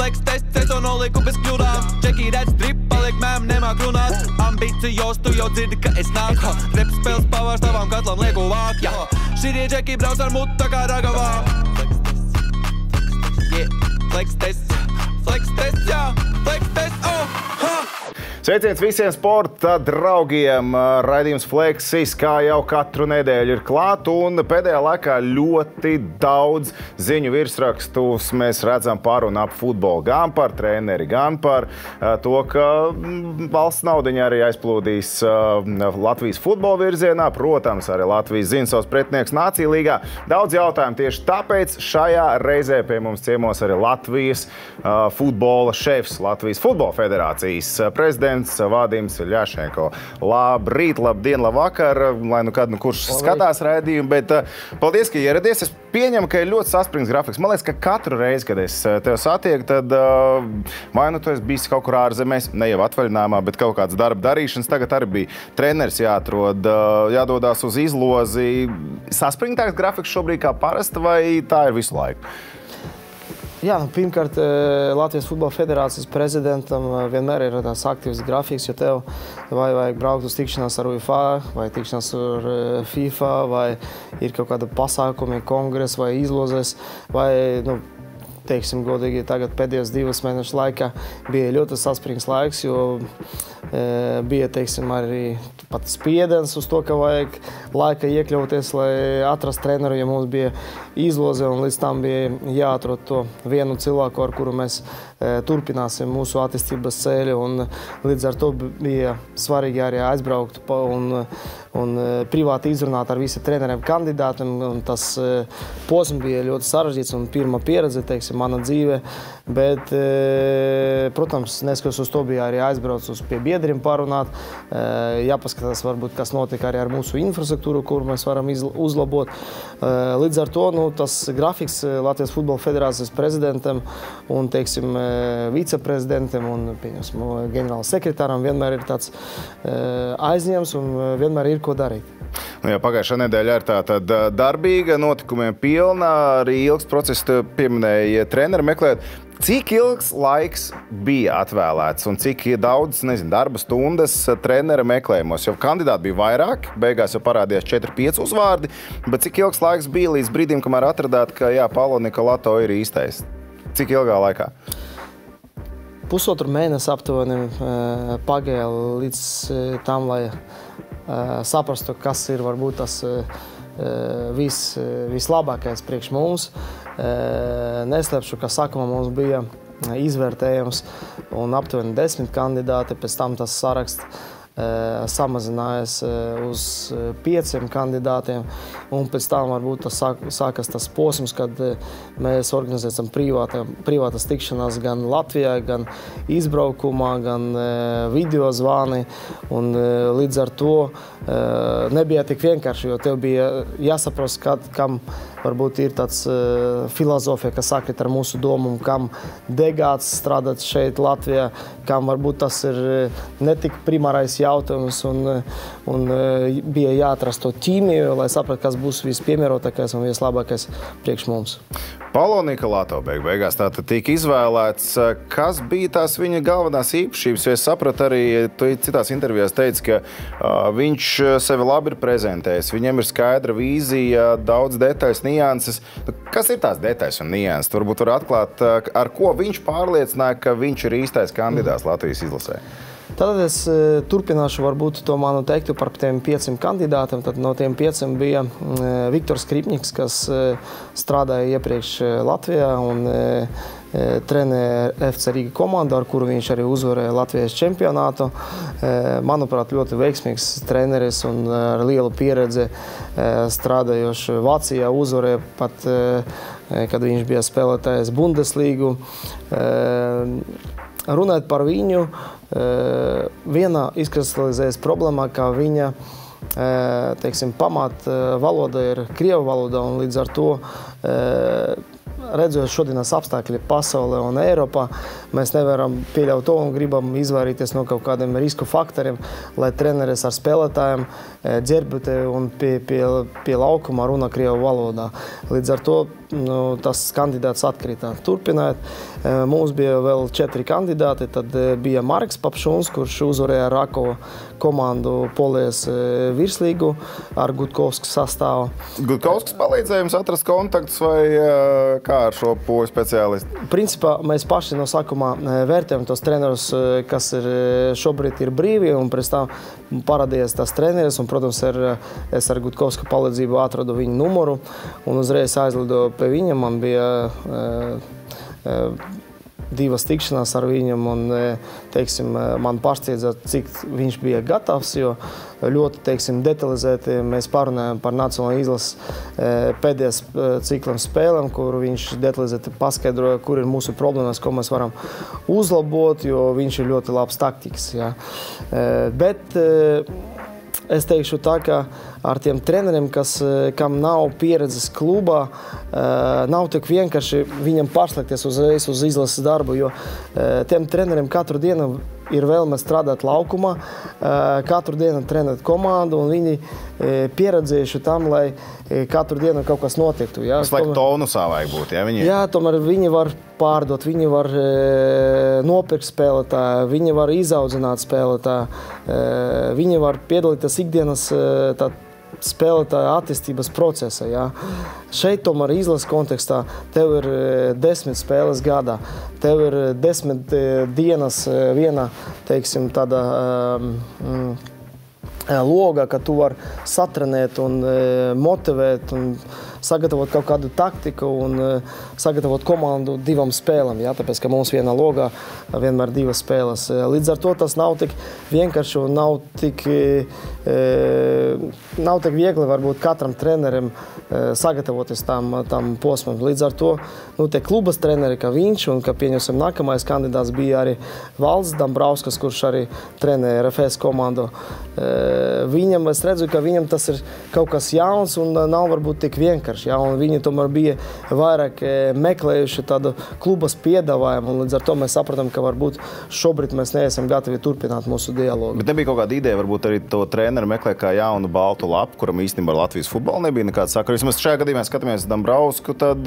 flex tests, es to noliku bez kļūdām. Čeki redz drip, paliek mēm, nemāk runāt. Ambicijos, tu jau dzirdi, ka es nāku. Rep spēles pavārs tavam katlam lieku vāk, jā. Šitie čeki brauc ar mutu tā kā ragavām. Flex tests, jā, flex tests, oh, ha! Sveiciens visiem sporta draugiem! Raidījums Flexis, kā jau katru nedēļu ir klāt, un pēdējā laikā ļoti daudz ziņu virsrakstus mēs redzam par un ap futbolu, gan par treneri, gan par to, ka valsts naudiņa arī aizplūdīs Latvijas futbola virzienā, protams, arī Latvijas zina savus pretinieks Nāciju līgā. Daudz jautājumu tieši tāpēc šajā reizē pie mums ciemos arī Latvijas futbola šefs, Latvijas futbola federācijas prezidents Vadims Ļašenko. Labrīt, labdien, labvakar, lai nu kad kurš skatās raidījumu, bet paldies, ka ieradies. Es pieņemu, ka ir ļoti saspringts grafiks. Man liekas, ka katru reizi, kad es tev satieku, tad vai nu tu esi bijis kaut kur ārzemēs, ne jau atvaļinājumā, bet kaut kāds darba darīšanas. Tagad arī bija treneris jāatrod, jādodās uz izlozi. Saspringtāks grafiks šobrīd kā parasti, vai tā ir visu laiku? Jā, pirmkārt, Latvijas futbola federācijas prezidentam vienmēr ir tās aktīvs grafiks, jo tev vajag braukt uz tikšanās ar UEFA, vai tikšanās ar FIFA, vai ir kaut kāda pasākumi, kongres vai izlozes, vai, teiksim, godīgi, tagad pēdējos 2 mēnešu laikā bija ļoti saspringts laiks, jo bija, teiksim, arī pat spiedens uz to, ka vajag laika iekļauties, lai atrast treneru, ja mums bija izloze, un līdz tam bija jāatrod to vienu cilvēku, ar kuru mēs turpināsim mūsu attīstības ceļu, un līdz ar to bija svarīgi arī aizbraukt un privāti izrunāt ar visiem treneriem kandidātiem, un tas posms bija ļoti sarežģīts un pirmā pieredze, teiksim, mana dzīve, bet, protams, neskatoties uz to bija arī aizbrauc pie biedriem parunāt, jāpaskatās varbūt, kas notika arī ar mūsu infrastruktūru, kur mēs varam uzlabot. Līdz ar to, tas grafiks Latvijas futbola federācijas prezidentam un, teiksim, viceprezidentam un, pieņemsim, ģenerāla sekretāram vienmēr ir tāds aizņems un vienmēr ir ko darīt. Jā, pagājušā nedēļa ir tātad darbīga, notikumiem pilna, arī ilgs process pieminēja treneru meklēt. Cik ilgs laiks bija atvēlēts un cik daudz, darba stundas trenera meklējumos? Jo kandidāti bija vairāk, beigās jau parādījās 4-5 uzvārdi, bet cik ilgs laiks bija līdz brīdim, kamēr atradāt, ka Paulo Nikolato ir īstais? Cik ilgā laikā? Pusotru mēnesi aptuveni pagāja līdz tam, lai saprastu, kas ir varbūt tas vislabākais priekš mums. Neslēpšu, ka sākumā mums bija izvērtējums un aptuveni 10 kandidāti, pēc tam tas saraksts samazinājās uz 5 kandidātiem, un pēc tam varbūt tas sākas tas posms, kad mēs organizēsim privātas tikšanās gan Latvijā, gan izbraukumā, gan video zvani, un līdz ar to nebija tik vienkārši, jo tev bija jāsaprast, kam varbūt ir tāds filozofija, kas sakrit ar mūsu domu, kam degāts strādāt šeit Latvijā, kam varbūt tas ir netik primārais jautājums un bija jāatrast to ķīmiju, lai saprat, kas būs vispiemērotākais un vislabākais priekš mums. Paulo Nikolato beigās tātad tika izvēlēts. Kas bija tās viņa galvenās īpašības? Jo es sapratu arī, tu citās intervijās teici, ka viņš sevi labi ir prezentējis. Viņam ir skaidra vīzija, daudz detaļas, nianses. Kas ir tās detaļas un nianses? Tu varbūt var atklāt, ar ko viņš pārliecināja, ka viņš ir īstais kandidāts Latvijas izlasē? Tad es turpināšu varbūt to manu teiktu par tiem 5 kandidātiem. Tad no tiem 5 bija Viktors Skripniks, kas strādāja iepriekš Latvijā un trenēja FC Riga komandu, ar kuru viņš arī uzvarēja Latvijas čempionātu. Manuprāt, ļoti veiksmīgs treneris un ar lielu pieredzi strādājoši Vācijā, uzvarēja pat, kad viņš bija spēlētājs Bundeslīgu. Runājot par viņu, viena izkristalizējas problēma, ka viņa, teiksim, pamat valoda ir krievu valoda, un līdz ar to, redzot šodienas apstākļi pasaulē un Eiropā, mēs nevaram pieļaut to un gribam izvairīties no kaut kādiem risku faktoriem, lai treneris ar spēlētājiem ģerbute un pie laukuma runā krievu valodā. Līdz ar to tas kandidāts atkritā. Turpināt, mums bija vēl 4 kandidāti, tad bija Marks Papšuns, kurš uzvarēja Rakovo komandu Polijas virslīgu ar Gutkovsku sastāvu. Gutkovskis palīdzēja jums atrast kontaktus vai kā ar šo poļu speciālistu? Principā mēs paši no sākumā vērtējam tos trenerus, kas šobrīd ir brīvi, un pēc tam parādījās tas treneris, un, protams, es ar Gutkovska palīdzību atradu viņu numuru, un uzreiz aizlidoju pie viņa. Man bija 2 tikšanās ar viņam, un, teiksim, man pārsteidza, cik viņš bija gatavs, jo ļoti, teiksim, detalizēti mēs parunājam par nacionālo izlases pēdējās ciklam spēlēm, kur viņš detalizēti paskaidroja, kur ir mūsu problēmas, ko mēs varam uzlabot, jo viņš ir ļoti labs taktikas. Ja. Bet es teikšu tā, ka ar tiem treneriem, kam nav pieredzes klubā, nav tik vienkārši viņam pārslēgties uzreiz uz izlases darbu, jo tiem treneriem katru dienu ir vēlme strādāt laukumā, katru dienu trenēt komandu, un viņi pieredzējuši tam, lai katru dienu kaut kas notiktu. Ja? Tas laik tonusā vajag būt, ja? Jā, tomēr viņi var pārdot, viņi var nopirkt spēlētāju, viņi var izaudzināt spēlētāju, viņi var piedalīties ikdienas spēlētāja attīstības procesa. Ja? Šeit tomēr izlases kontekstā tev ir 10 spēles gadā, tev ir 10 dienas viena, teiksim, tāda loga, ka tu vari satrenēt un motivēt un sagatavot kaut kādu taktiku un sagatavot komandu 2 spēlēm, ja? Tāpēc, ka mums vienā logā vienmēr 2 spēles. Līdz ar to tas nav tik vienkārši un nav tik viegli varbūt katram trenerim sagatavoties tam posmam. Līdz ar to tie klubas treneri, ka viņš un ka pieņemsim nākamais kandidāts bija arī Valds Dambrauskas, kurš arī trenē RFS komandu. Viņam, es redzu, ka viņam tas ir kaut kas jauns un nav varbūt tik vienkārši. Ja? Un viņi tomēr bija vairāk meklējuši tādu klubas piedāvājumu, un līdz ar to mēs sapratam, ka varbūt šobrīd mēs neesam gatavi turpināt mūsu dialogu. Bet nebija kaut kāda ideja, varbūt arī to treneru meklē kā jaunu baltu lapu, kuram īstenībā ar Latvijas futbolu nebija nekāds sakars. Mēs šajā gadījumā skatāmies Dambrausku, tad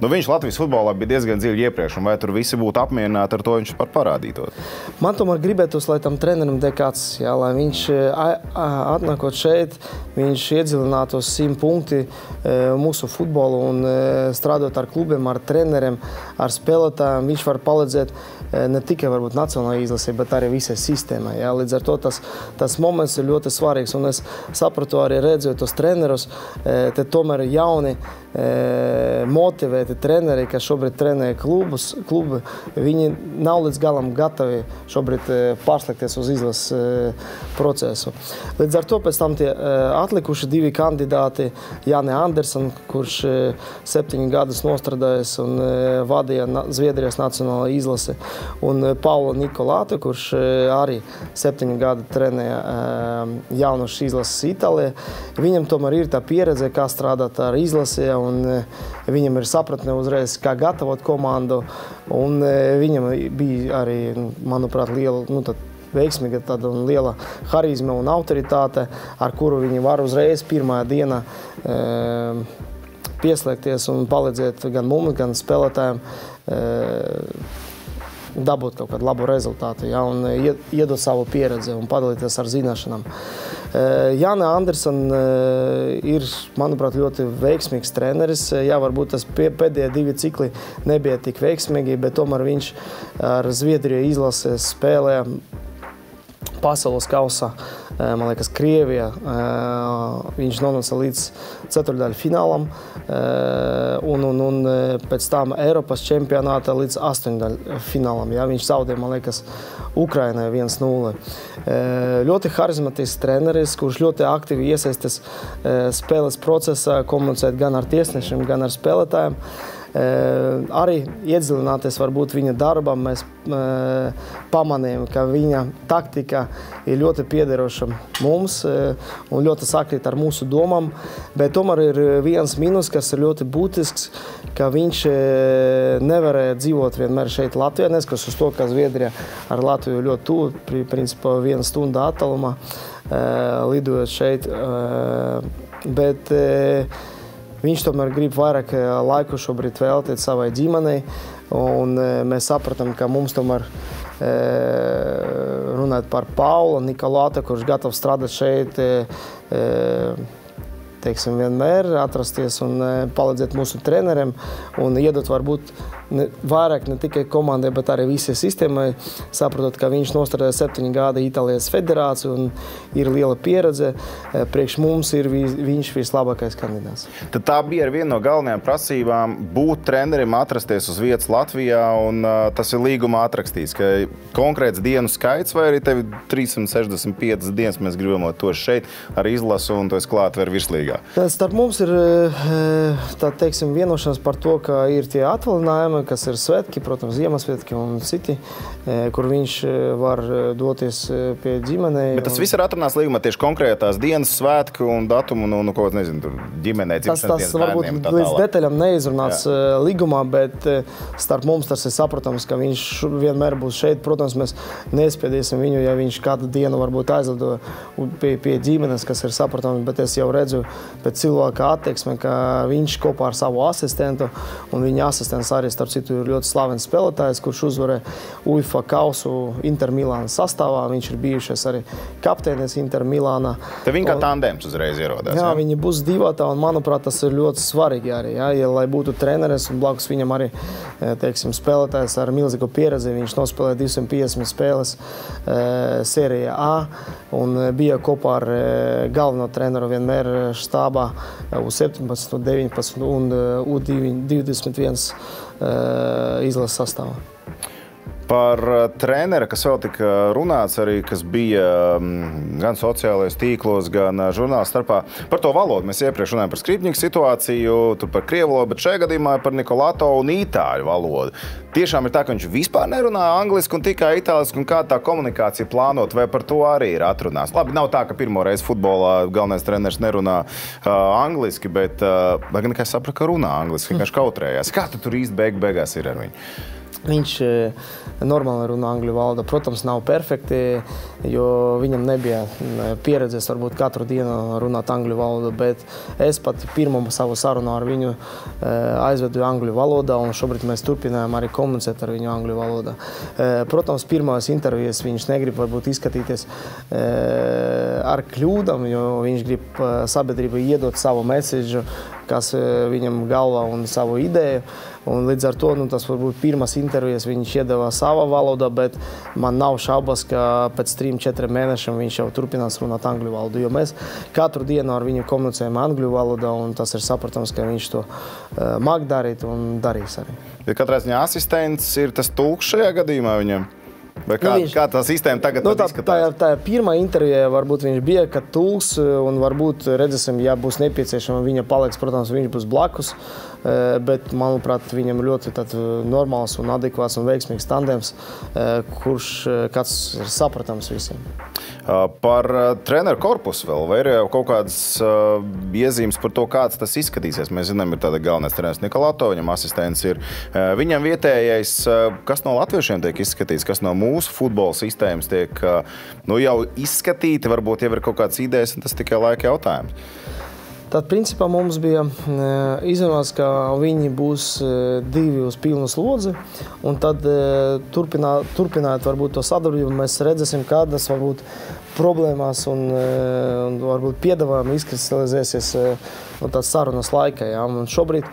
viņš Latvijas futbolā bija diezgan dziļi iepriekš, un vai tur visi būtu apmierināti ar to, viņš par parādītos? Man tomēr gribētos, lai tam trenerim dekāds, ja, lai viņš atnākot šeit, viņš iedziļinātos 100 punkti mūsu futbolu un strādāt ar klubiem, ar treneriem, ar spēlētājiem. Viņš var palīdzēt ne tikai varbūt nacionālajai izlasē, bet arī visai sistēmai. Ja? Līdz ar to tas moments ir ļoti svarīgs. Un es sapratu arī redzot tos trenerus, te tomēr jauni motivēti treneri, kas šobrīd trenē klubi, viņi nav līdz galam gatavi šobrīd pārslēgties uz izlases procesu. Līdz ar to pēc tam tie atlikuši 2 kandidāti, Jāne Andersen, kurš 7 gadus nostrādājis un vadīja Zviedrijas nacionālo izlasi, un Paulo Nikolāte, kurš arī 7 gadu trenēja jaunušas izlases Itālijā. Viņam tomēr ir tā pieredze, kā strādāt ar izlasi, un viņam ir sapratne uzreiz, kā gatavot komandu, un viņam bija arī, manuprāt, liela, veiksmīga tāda un liela harizma un autoritāte, ar kuru viņi var uzreiz pirmā dienā pieslēgties un palīdzēt gan mums, gan spēlētājiem dabūt kaut kādu labu rezultātu, ja, un iedot savu pieredzi un padalīties ar zināšanām. Jāne Andersen ir, manuprāt, ļoti veiksmīgs treneris. Jā, varbūt tas pēdējie 2 cikli nebija tik veiksmīgi, bet tomēr viņš ar Zviedriju izlase spēlē pasaules kausā, man liekas, Krievijā. Viņš nonāca līdz ceturtdaļu finālam un pēc tam Eiropas čempionātā līdz 8. finālam. Ja? Viņš zaudēja, man liekas, Ukrainai 1-0. Ļoti harizmatisks treneris, kurš ļoti aktīvi iesaistas spēles procesā, komunicēt gan ar tiesnešiem, gan ar spēlētājiem. Arī iedziļināties varbūt viņa darbā, mēs pamanījām, ka viņa taktika ir ļoti piederoša mums un ļoti sakrīt ar mūsu domām, bet tomēr ir viens minus, kas ir ļoti būtisks, ka viņš nevarēja dzīvot vienmēr šeit Latvijā, neskatoties uz to, ka Zviedrija ar Latviju ļoti tuvu, principā 1 stunda attālumā lidojot šeit, bet viņš tomēr grib vairāk laiku šobrīd veltīt savai ģimenei, un mēs sapratam, ka mums tomēr runāt par Paulu Nikolātu, kurš gatavs strādāt šeit, teiksim, vienmēr atrasties un palīdzēt mūsu treneriem un iedot varbūt vairāk ne tikai komandai, bet arī visai sistēmai, saprotot, ka viņš nostrādāja 7 gadi Itālijas federāciju un ir liela pieredze. Priekš mums ir viņš vislabākais kandidāts. Tad tā bija viena no galvenajām prasībām būt trenerim, atrasties uz vietas Latvijā, un tas ir līgumā atrakstīts, ka konkrēts dienu skaits vai arī tevi 365 dienas mēs gribam to šeit ar izlasu un to es klāt var virslīgā. Starp mums ir tā, teiksim, vienošanās par to, ka ir tie atvaļinājumi, kas ir svētki, protams, Ziemassvētki un citi, kur viņš var doties pie ģimenei. Bet tas viss ir atrunāts līgumā tieši konkrētās dienas, svētku un datumu, un kaut kas, nezinu, tur ģimenei, dzimšanas dienas bērniem. Tas varbūt līdz detaļām neizrunāts līgumā, bet starp mums tas ir saprotams, ka viņš vienmēr būs šeit. Protams, mēs nespiedīsim viņu, ja viņš kādu dienu varbūt aizlido pie ģimenes, kas ir saprotams, bet es jau redzu pēc cilvēka attieksme, ka viņš kopā ar savu asistentu, un viņa asistents arī starp citu ir ļoti slavens spēlētājs, kurš uzvarēja UEFA kausu Inter Milānas sastāvā. Viņš ir bijušais arī kapteinis Inter Milānā. Te viņi kā tandēms uzreiz ierodās. Jā, viņi būs divatā, un manuprāt, tas ir ļoti svarīgi arī. Ja, lai būtu treneris un blakus viņam arī, teiksim, spēlētājs ar milzīgu pieredzi. Viņš nospēlēja 250 spēles sērijā A un bija kopā ar galveno treneru vienmēr štābā U17, U19 un U21 izlases sastāvā. Par treneri, kas vēl tika runāts arī, kas bija gan sociālajos tīklos, gan žurnāla starpā. Par to valodu mēs iepriekš runājam par Skripņiku situāciju, tur par krievu valodu, bet šajā gadījumā par Nikolāto un itāļu valodu. Tiešām ir tā, ka viņš vispār nerunā angliski un tikai itāliski, un kā tā komunikācija plānot, vai par to arī ir atrunās? Labi, nav tā, ka pirmo reizi futbolā galvenais treneris nerunā angliski, bet, lai gan, kā es sapratu, ka runā angliski, vienkārši kautrējās. Kā tu tur īsti beigās ir ar viņu? Viņš normāli runā angļu valodu. Protams, nav perfekti, jo viņam nebija pieredzes varbūt katru dienu runāt angļu valodu, bet es pat pirmo savu sarunu ar viņu aizvedu angļu valodā, un šobrīd mēs turpinājām arī komunicēt ar viņu angļu valodā. Protams, pirmās intervijas viņš negrib varbūt izskatīties ar kļūdām, jo viņš grib sabiedrībai iedot savu message, kas viņam galvā un savu ideju. Un līdz ar to tas varbūt pirmās intervijas viņš iedeva savā valodā, bet man nav šaubas, ka pēc 3-4 mēnešiem viņš jau turpinās runāt angļu valodu, jo mēs katru dienu ar viņu komunicējam angļu valodā, un tas ir saprotams, ka viņš to māk darīt un darīs arī. Ja katrā ziņā asistents ir tas tulks šajā gadījumā viņam? Vai kā tā sistēma tagad izskatās? Tā pirmā intervijā varbūt viņš bija, ka tulks, un varbūt redzēsim, ja būs nepieciešama, viņa paliks, protams, viņš būs blakus, bet, manuprāt, viņam ļoti normāls un adekvāts un veiksmīgs tandems, kurš kāds ir sapratams visiem. Par treneru korpusu vēl, vai ir jau kaut kādas iezīmes par to, kāds tas izskatīsies? Mēs zinām, ir tāda galvenais treneris Nikolāto, viņam asistents ir viņam vietējais. Kas no latviešiem tiek izskatīts, kas no mūsu futbola sistēmas tiek jau izskatīti, varbūt jau ir kaut kāds idejas, un tas tikai laika jautājums. Tad, principā, mums bija izrunāts, ka viņi būs 2 uz pilnu slodzi, un tad turpināt varbūt to sadarbību, mēs redzēsim, kādas varbūt problēmās un varbūt piedāvājumi izkristalizēsies tās sarunas laikā. Ja? Un šobrīd,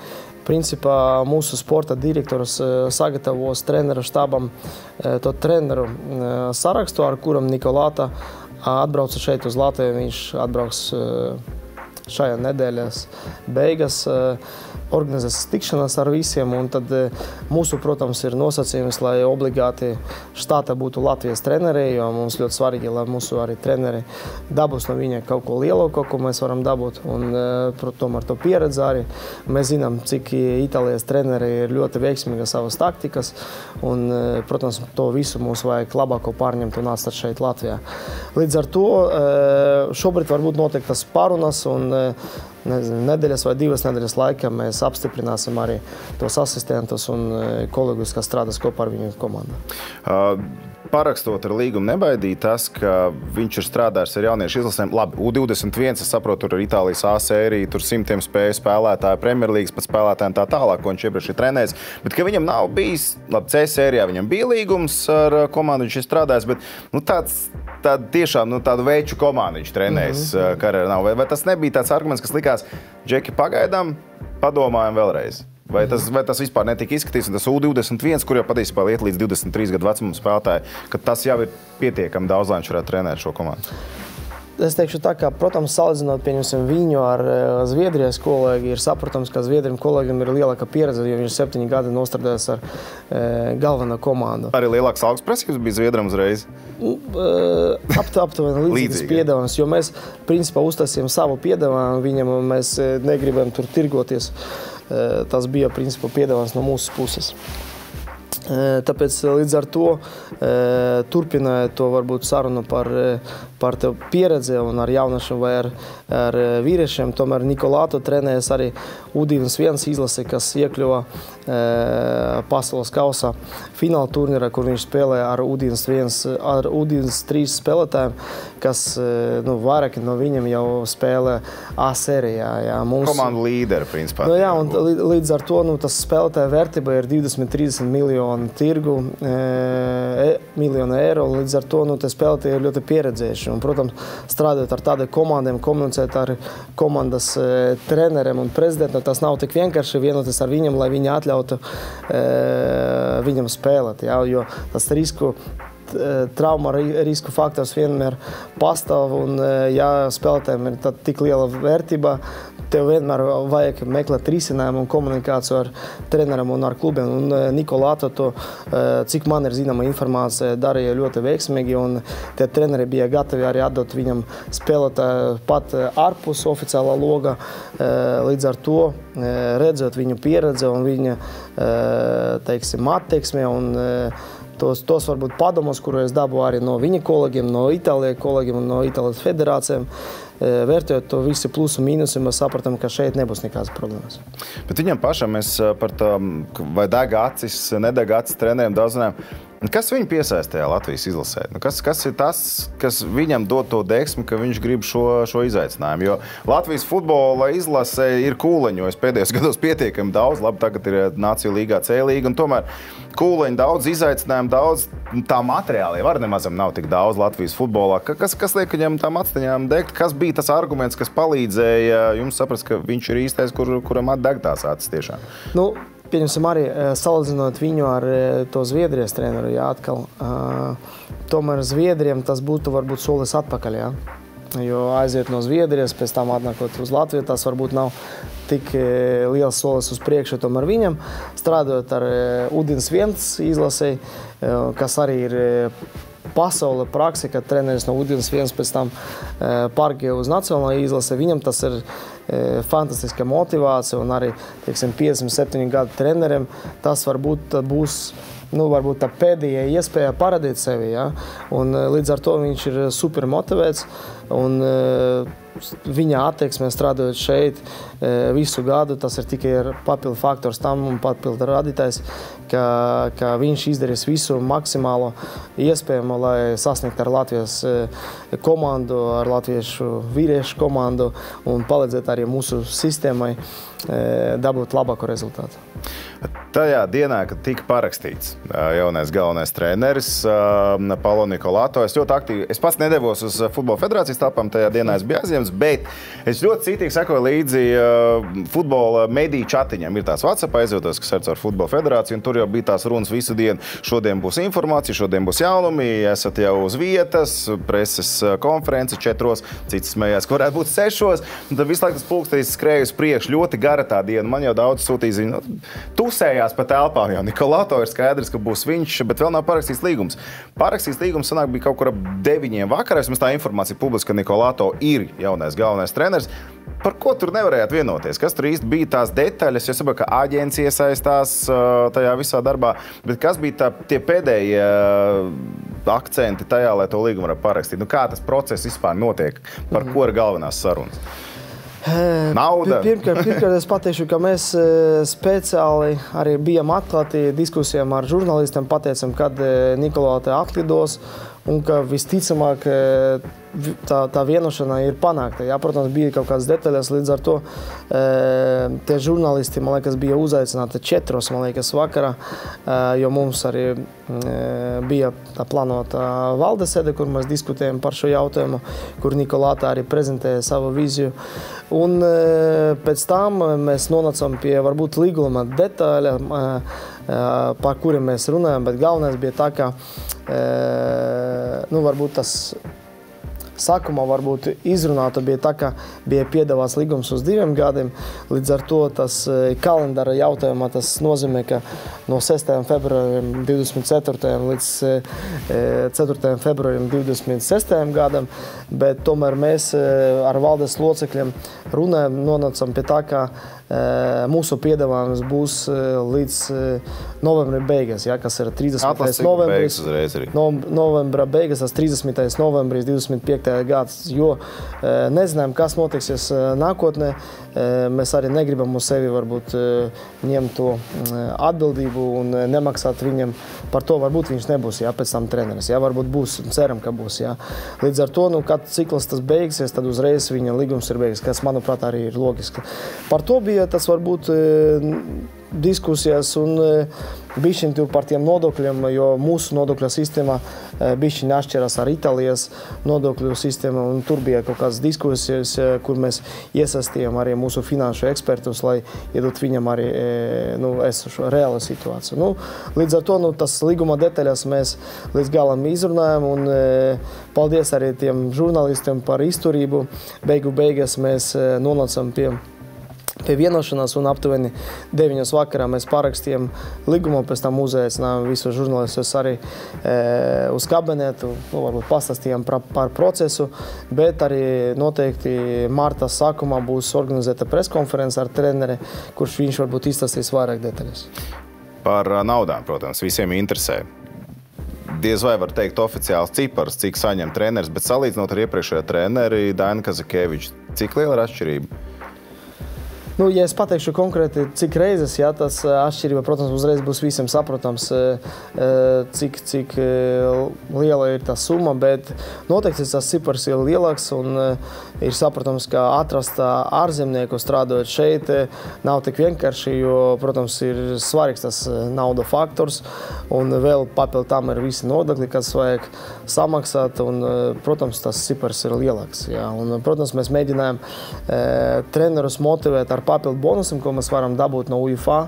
principā, mūsu sporta direktors sagatavos treneru štābam to treneru sarakstu, ar kuram Nikolāta atbrauca šeit uz Latviju. Viņš atbrauks šajā nedēļas beigas, organizēs tikšanās ar visiem, un tad mūsu, protams, ir nosacījums, lai obligāti štātā būtu Latvijas treneri, jo mums ļoti svarīgi, lai mūsu arī treneri dabūs no viņa kaut ko lielāko, ko mēs varam dabūt, un tomēr to pieredzi arī. Mēs zinām, cik Itālijas treneri ir ļoti veiksmīgi savas taktikas, un, protams, to visu mums vajag labāko pārņemt un atstāt šeit Latvijā. Līdz ar to šobrīd varbūt notiek tas parunas, un nedēļas vai 2 nedēļas laikā mēs apstiprināsim arī tos asistentus un kolēģus, kas strādās kopā ar viņu komandu. parakstot ar līgumu nebaidīja tas, ka viņš ir strādājis ar jauniešu izlasēm. Labi, U21, es saprotu, tur ir Itālijas A sērija, tur simtiem spēju spēlētāju, Premjerlīgas pat spēlētājiem tā tālāk, ko viņš iepriekš ir trenējis. Bet ka viņam nav bijis, labi, C sērijā viņam bija līgums ar komandu, viņš ir strādājis, bet tiešām tādu veču komandu viņš trenējis karjerā nav. Vai tas nebija tāds arguments, kas likās, Džeki, pagaidām, padomājam vēlreiz? Vai tas vispār netika izskatīts, un tas U21, kur jau patiesībā iet līdz 23 gadu vecumam spēlētāji, ka tas jau ir pietiekami daudz, lai viņš varētu trenēt šo komandu? Es teikšu tā, ka, protams, salīdzinot, pieņemsim, viņu ar Zviedrijas kolēģi, ir saprotams, ka Zviedriem kolēģiem ir lielāka pieredze, jo viņš 7 gadi nostrādājis ar galveno komandu. Arī lielāks algas prasības bija Zviedram uzreiz? Aptuveni līdzīgas piedāvājums, jo mēs, principā, uztaisījām savu piedāvājumu viņam, un mēs negribam tur tirgoties. Tas bija, principā, piedāvājums no mūsu puses. Tāpēc līdz ar to turpināja to varbūt sarunu par tev pieredzi un ar jauniešiem vai ar vīriešiem. Tomēr Nikolāto trenējas arī U21 izlase, kas iekļuva pasaules kausa fināla turnīrā, kur viņš spēlēja ar U23 spēlētājiem, kas vairāki no viņiem jau spēlē A sērijā. Komandu līderi, principā. Jā, un līdz ar to tas spēlētāja vērtība ir 20-30 miljonu tirgu, miljonu eiro. Līdz ar to te spēlētāji ir ļoti pieredzējuši. Un, protams, strādājot ar tādiem komandiem, komunicēt ar komandas treneriem un prezidentam, tas nav tik vienkārši vienoties ar viņam, lai viņi atļautu viņam spēlēt. Jā, jo tas trauma risku faktors vienmēr pastāv, un ja spēlētājiem ir tik liela vērtība, tev vienmēr vajag meklēt risinājumu un komunikāciju ar treneriem un ar klubiem. Un Nikolāto to, cik man ir zināma informācija, darīja ļoti veiksmīgi, un tie treneri bija gatavi arī atdot viņam spēlētāju pat ārpus oficiālā loga. Līdz ar to, redzot viņu pieredzi un viņa, teiksim, attieksmi un tos varbūt padomus, kuru es dabūju arī no viņa kolēģiem, no Itālijas kolēģiem un no Itālijas federācijām. Vērtējot to visi plusu mīnusi, mēs sapratam, ka šeit nebūs nekādas problēmas. Bet viņam pašam mēs par tā, vai deg acis, nedeg acis treneriem daudz runājam. Kas viņu piesaistījā Latvijas izlasē? Kas ir tas, kas viņam dod to deksmi, ka viņš grib šo izaicinājumu? Jo Latvijas futbola izlase ir kūleņojis pēdējos gados pietiekami daudz. Labi, tagad ir Nāciju līgā, C līga, un tomēr kūleņi daudz, izaicinājumu daudz. Tā materiāli var nemazam nav tik daudz Latvijas futbolā. Kas liek viņam tām atsteņām degt? Kas bija tas arguments, kas palīdzēja jums saprast, ka viņš ir īstais, kuram atdeg tās acis tiešām? Pieņemsim arī, salīdzinot viņu ar to Zviedrijas treneru, atkal. Tomēr Zviedriem tas būtu varbūt solis atpakaļ, jo aiziet no Zviedrijas, pēc tam atnākot uz Latviju, tas varbūt nav tik liels solis uz priekšu, tomēr viņam, strādājot ar U21 izlasei, kas arī ir pasaule praksi, kad treneris no U21 pēc tam pārgāja uz nacionālo izlasi, viņam tas ir fantastiska motivācija, un arī, teiksim, 57 gadu treneriem tas varbūt būs, varbūt tā pēdējā iespēja parādīt sevi, un līdz ar to viņš ir super motivēts, un viņa attieksmē strādājot šeit visu gadu, tas ir tikai papildu faktors tam un papildu radītājs, ka viņš izdarīs visu maksimālo iespējamo, lai sasniegtu ar Latvijas komandu, ar latviešu vīriešu komandu un palīdzēt arī mūsu sistēmai dabūt labāku rezultātu. Tajā dienā, kad tika parakstīts jaunais galvenais treneris Paulo Nikolāto, es ļoti aktīvi, es pats nedevos uz Futbola federācijas telpām, tajā dienā es biju aizņemts, bet es ļoti cītīgi sekoju līdzi futbola mediju čatiņam. Ir tās WhatsApp aizjūtos, kas ar Futbola federāciju, un tur jau bija tās runas visu dienu. Šodien būs informācija, šodien būs jaunumi, esat jau uz vietas, preses konference 4, cits smējās, ka varētu būt 6, un tad visu laiku tas pulkstenis skrēja uz priekšu, ļoti gara tā diena. Man jau daudz sūtīja ziņu, tusējās pa telpām, jo Nikolāto ir skaidrs, ka būs viņš, bet vēl nav parakstīts līgums. Parakstīts līgums sanāk bija kaut kur ap 9 vakarā, vismaz tā informācija publiska, ka Nikolāto ir jaunais galvenais treneris. Par ko tur nevarējāt vienoties? Kas tur īsti bija tās detaļas? Es saprotu, ka aģencija iesaistās tajā visā darbā, bet kas bija tie pēdējie akcenti tajā, lai to līgumu varētu parakstīt? Kā tas process vispār notiek? Par ko ir galvenās sarunas? Nauda? Pirmkārt, es pateikšu, ka mēs speciāli arī bijām atklāti diskusijām ar žurnālistiem, pateicam, kad Nikolāte atlidos un ka visticamāk tā vienošana ir panākta. Jā, protams, bija kaut kādas detaļas, līdz ar to tie žurnālisti, man liekas, bija uzaicināti 4, man liekas, vakarā, jo mums arī bija tā plānota valdes sēde, kur mēs diskutējam par šo jautājumu, kur Nikolāte arī prezentēja savu vīziju. Un pēc tam mēs nonācām pie varbūt līguma detaļām, par kuriem mēs runājam, bet galvenais bija tā, ka varbūt tas sākumā varbūt izrunāta bija tā, ka bija piedāvāts līgums uz 2 gadiem. Līdz ar to tas kalendāra jautājumā tas nozīmē, ka no 6. februārim 24. līdz 4. februārim 26. gadam, bet tomēr mēs ar valdes locekļiem runājam, nonācam pie tā, ka mūsu piedāvājums būs līdz novembra beigas, ja, kas ir 30. novembris. Novembra beigas, tas 30. novembris 25. gads, jo nezinām, kas notiksies nākotnē. Mēs arī negribam uz sevi varbūt ņemt to atbildību un nemaksāt viņam par to. Varbūt viņš nebūs, ja, pēc tam treneris. Ja, varbūt būs, ceram, ka būs. Ja. Līdz ar to, kad cikls tas beigsies, tad uzreiz viņa līgums ir beigas, kas, manuprāt, arī ir logiski. Par to bija tas varbūt diskusijas un bišķiņ par tiem nodokļiem, jo mūsu nodokļu sistēmā bišķiņ atšķiras ar Itālijas nodokļu sistēmu, un tur bija kaut kādas diskusijas, kur mēs iesaistījām arī mūsu finanšu ekspertus, lai iedot viņam arī esošo reālu situāciju. Līdz ar to tas līguma detaļas mēs līdz galam izrunājam, un paldies arī tiem žurnālistiem par izturību. Beigas mēs nonācam pie vienošanās, un aptuveni 9 vakarā mēs parakstījām līgumu, pēc tam uzaicinājām visus žurnālistus arī uz kabinetu, varbūt pastāstījām par procesu, bet arī noteikti marta sākumā būs organizēta preskonference ar treneri, kurš viņš varbūt izstāstīs vairāk detaļas. Par naudām, protams, visiem interesē. Diez vai var teikt oficiāls cipars, cik saņem treneris, bet salīdzinot ar iepriekšējo treneri Dainu Kazakeviču, cik liela ir atšķirība? Ja es pateikšu konkrēti, cik reizes, ja, tas atšķirība, protams, uzreiz būs visiem saprotams, cik liela ir tā summa, bet noteikti tas cipars ir lielāks un ir saprotams, ka atrast ārzemnieku strādājot šeit nav tik vienkārši, jo, protams, ir svarīgs tas nauda faktors un vēl papildu tam ir visi nodokļi, kas vajag samaksāt un, protams, tas cipars ir lielāks. Ja, un, protams, mēs mēģinājām trenerus motivēt ar papildu bonusiem, ko mēs varam dabūt no UEFA